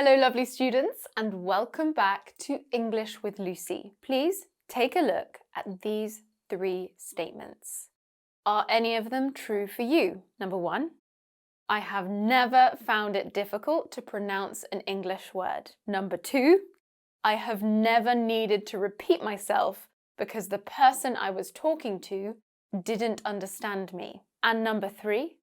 Hello lovely students and welcome back to English with Lucy. Please take a look at these 3 statements. Are any of them true for you? Number 1, I have never found it difficult to pronounce an English word. Number 2, I have never needed to repeat myself because the person I was talking to didn't understand me. And number 3,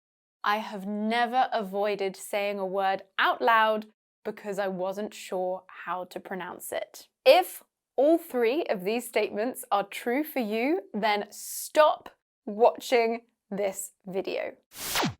I have never avoided saying a word out loud because I wasn't sure how to pronounce it. If all 3 of these statements are true for you, then stop watching this video.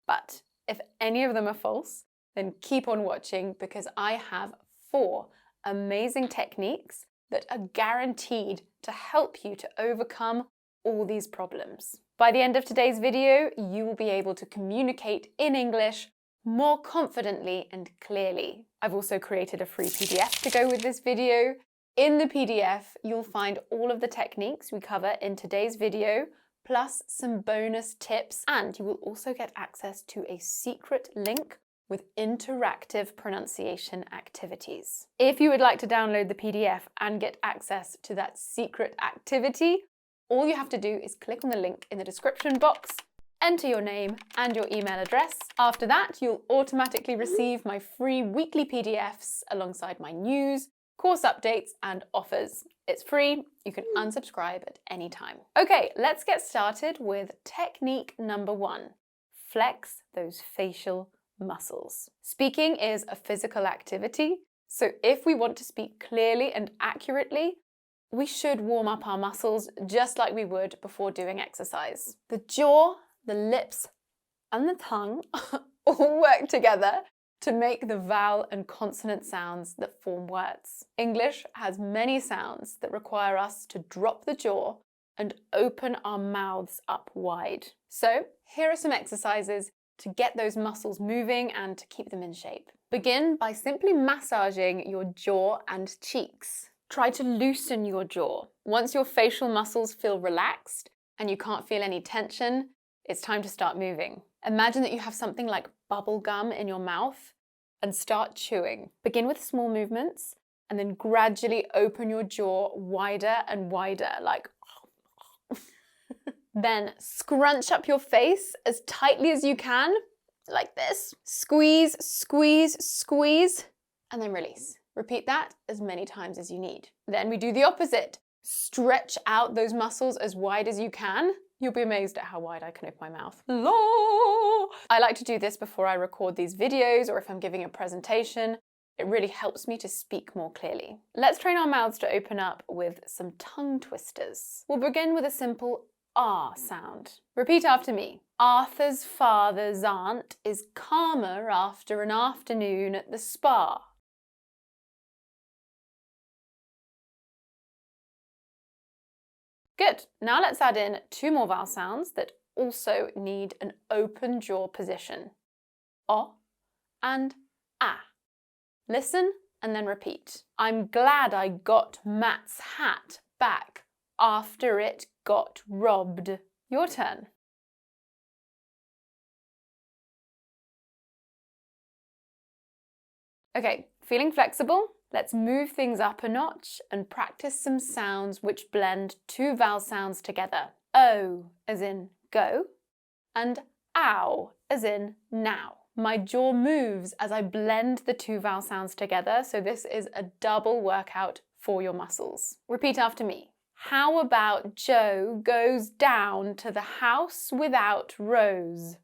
But if any of them are false, then keep on watching because I have 4 amazing techniques that are guaranteed to help you to overcome all these problems. By the end of today's video, you will be able to communicate in English more confidently and clearly. I've also created a free PDF to go with this video. In the PDF, you'll find all of the techniques we cover in today's video, plus some bonus tips, and you will also get access to a secret link with interactive pronunciation activities. If you would like to download the PDF and get access to that secret activity, all you have to do is click on the link in the description box, enter your name and your email address. After that, you'll automatically receive my free weekly PDFs alongside my news, course updates and offers. It's free, you can unsubscribe at any time. Okay, let's get started with technique number 1. Flex those facial muscles. Speaking is a physical activity, so if we want to speak clearly and accurately, we should warm up our muscles just like we would before doing exercise. The jaw, the lips and the tongue all work together to make the vowel and consonant sounds that form words. English has many sounds that require us to drop the jaw and open our mouths up wide. So here are some exercises to get those muscles moving and to keep them in shape. Begin by simply massaging your jaw and cheeks. Try to loosen your jaw. Once your facial muscles feel relaxed and you can't feel any tension, it's time to start moving. Imagine that you have something like bubble gum in your mouth and start chewing. Begin with small movements and then gradually open your jaw wider and wider, like Then scrunch up your face as tightly as you can, like this. Squeeze, squeeze, squeeze, and then release. Repeat that as many times as you need. Then we do the opposite. Stretch out those muscles as wide as you can. You'll be amazed at how wide I can open my mouth. I like to do this before I record these videos or if I'm giving a presentation. It really helps me to speak more clearly. Let's train our mouths to open up with some tongue twisters. We'll begin with a simple R sound. Repeat after me. Arthur's father's aunt is calmer after an afternoon at the spa. Good. Now let's add in 2 more vowel sounds that also need an open jaw position. O and A. Listen and then repeat. I'm glad I got Matt's hat back after it got robbed. Your turn. Okay, feeling flexible? Let's move things up a notch and practice some sounds which blend 2 vowel sounds together. O as in go and ow as in now. My jaw moves as I blend the 2 vowel sounds together, so this is a double workout for your muscles. Repeat after me. How about Joe goes down to the house without Rose?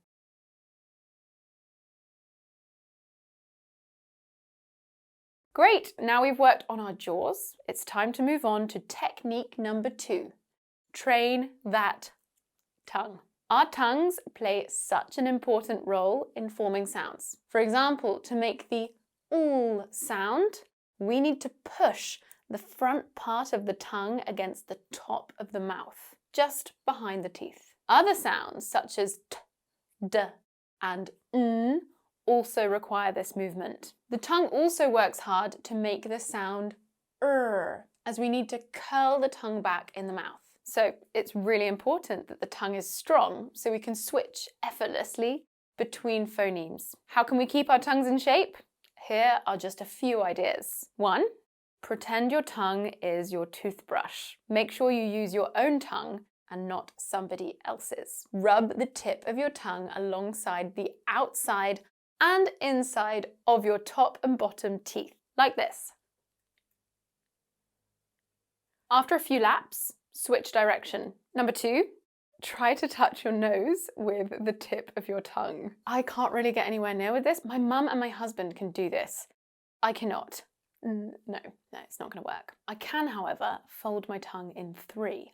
Great, now we've worked on our jaws. It's time to move on to technique number 2. Train that tongue. Our tongues play such an important role in forming sounds. For example, to make the OOL sound, we need to push the front part of the tongue against the top of the mouth, just behind the teeth. Other sounds, such as t, d, and n, also require this movement. The tongue also works hard to make the sound as we need to curl the tongue back in the mouth. So it's really important that the tongue is strong so we can switch effortlessly between phonemes. How can we keep our tongues in shape? Here are just a few ideas. 1. Pretend your tongue is your toothbrush. Make sure you use your own tongue and not somebody else's. Rub the tip of your tongue alongside the outside and inside of your top and bottom teeth, like this. After a few laps, switch direction. Number 2, try to touch your nose with the tip of your tongue. I can't really get anywhere near with this. My mum and my husband can do this. I cannot. No, it's not going to work. I can, however, fold my tongue in 3.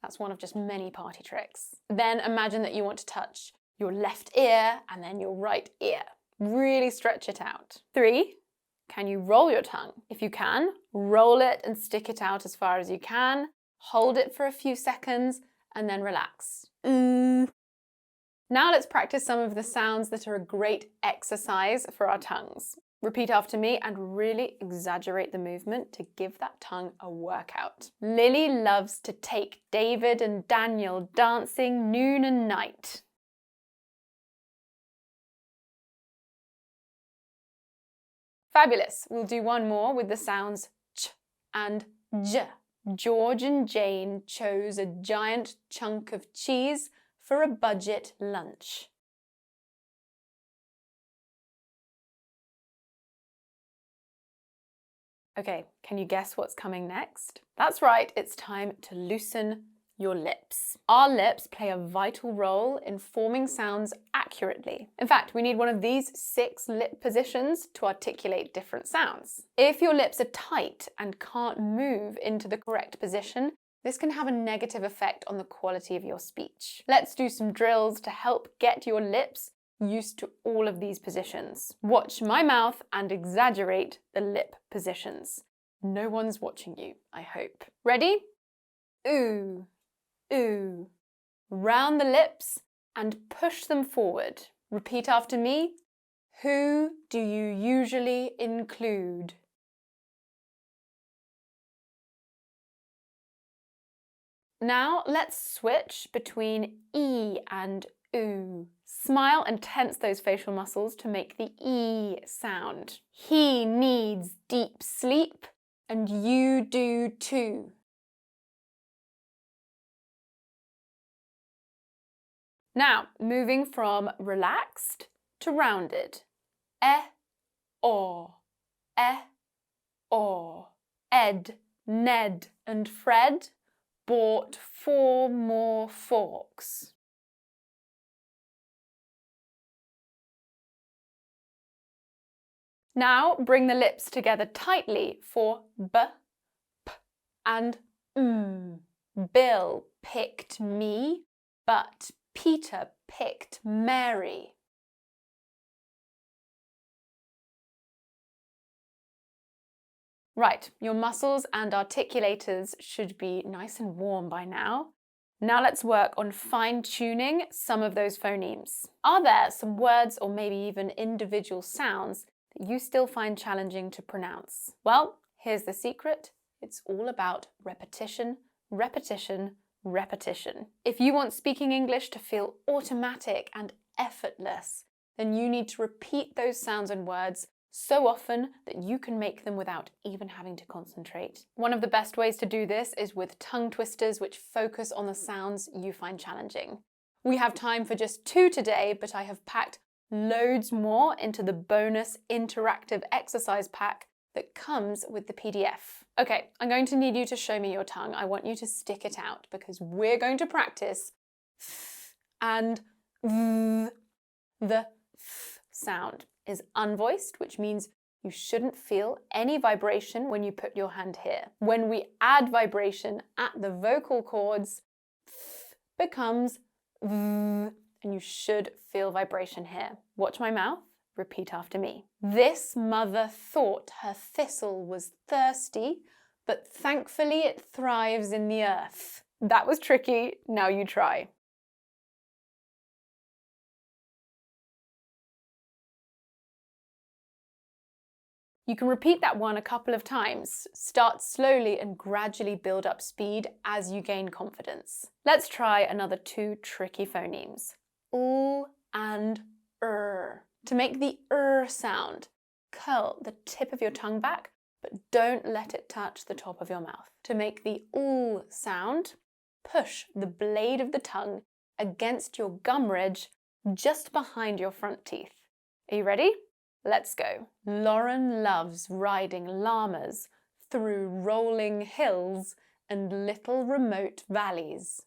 That's one of just many party tricks. Then imagine that you want to touch your left ear and then your right ear. Really stretch it out. 3, can you roll your tongue? If you can, roll it and stick it out as far as you can. Hold it for a few seconds and then relax. Now let's practice some of the sounds that are a great exercise for our tongues. Repeat after me and really exaggerate the movement to give that tongue a workout. Lily loves to take David and Daniel dancing noon and night. Fabulous. We'll do one more with the sounds ch and j. George and Jane chose a giant chunk of cheese for a budget lunch. Okay, can you guess what's coming next? That's right, it's time to loosen your lips. Our lips play a vital role in forming sounds accurately. In fact, we need one of these 6 lip positions to articulate different sounds. If your lips are tight and can't move into the correct position, this can have a negative effect on the quality of your speech. Let's do some drills to help get your lips used to all of these positions. Watch my mouth and exaggerate the lip positions. No one's watching you, I hope. Ready? Ooh, ooh. Round the lips and push them forward. Repeat after me. Who do you usually include? Now let's switch between E and ooh. Smile and tense those facial muscles to make the E sound. He needs deep sleep, and you do too. Now, moving from relaxed to rounded. Or. Or. Ed, Ned, and Fred bought 4 more forks. Now bring the lips together tightly for b, p, and Bill picked me, but Peter picked Mary. Right, your muscles and articulators should be nice and warm by now. Now let's work on fine-tuning some of those phonemes. Are there some words or maybe even individual sounds that you still find challenging to pronounce? Well, here's the secret. It's all about repetition, repetition, repetition. If you want speaking English to feel automatic and effortless, then you need to repeat those sounds and words so often that you can make them without even having to concentrate. One of the best ways to do this is with tongue twisters, which focus on the sounds you find challenging. We have time for just 2 today, but I have packed loads more into the bonus interactive exercise pack that comes with the PDF. Okay, I'm going to need you to show me your tongue. I want you to stick it out because we're going to practice th and th. The th sound is unvoiced, which means you shouldn't feel any vibration when you put your hand here. When we add vibration at the vocal cords, th becomes th, and you should feel vibration here. Watch my mouth. Repeat after me. This mother thought her thistle was thirsty, but thankfully it thrives in the earth. That was tricky. Now you try. You can repeat that one a couple of times. Start slowly and gradually build up speed as you gain confidence. Let's try another 2 tricky phonemes. Oo and er. To make the er sound, curl the tip of your tongue back, but don't let it touch the top of your mouth. To make the OO sound, push the blade of the tongue against your gum ridge just behind your front teeth. Are you ready? Let's go. Lauren loves riding llamas through rolling hills and little remote valleys.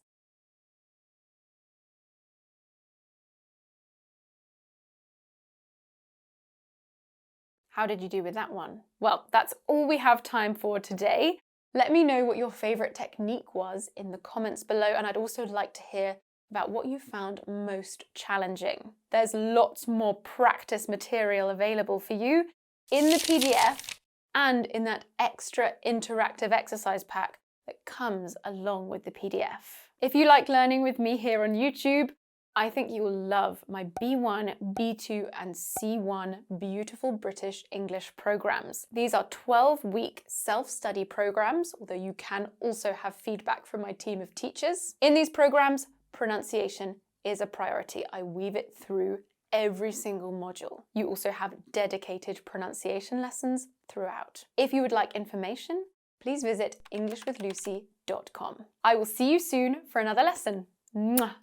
How did you do with that one? Well, that's all we have time for today. Let me know what your favourite technique was in the comments below, and I'd also like to hear about what you found most challenging. There's lots more practice material available for you in the PDF and in that extra interactive exercise pack that comes along with the PDF. If you like learning with me here on YouTube, I think you will love my B1, B2 and C1 Beautiful British English programs. These are 12-week self-study programs, although you can also have feedback from my team of teachers. In these programs, pronunciation is a priority. I weave it through every single module. You also have dedicated pronunciation lessons throughout. If you would like information, please visit englishwithlucy.com. I will see you soon for another lesson. Mwah!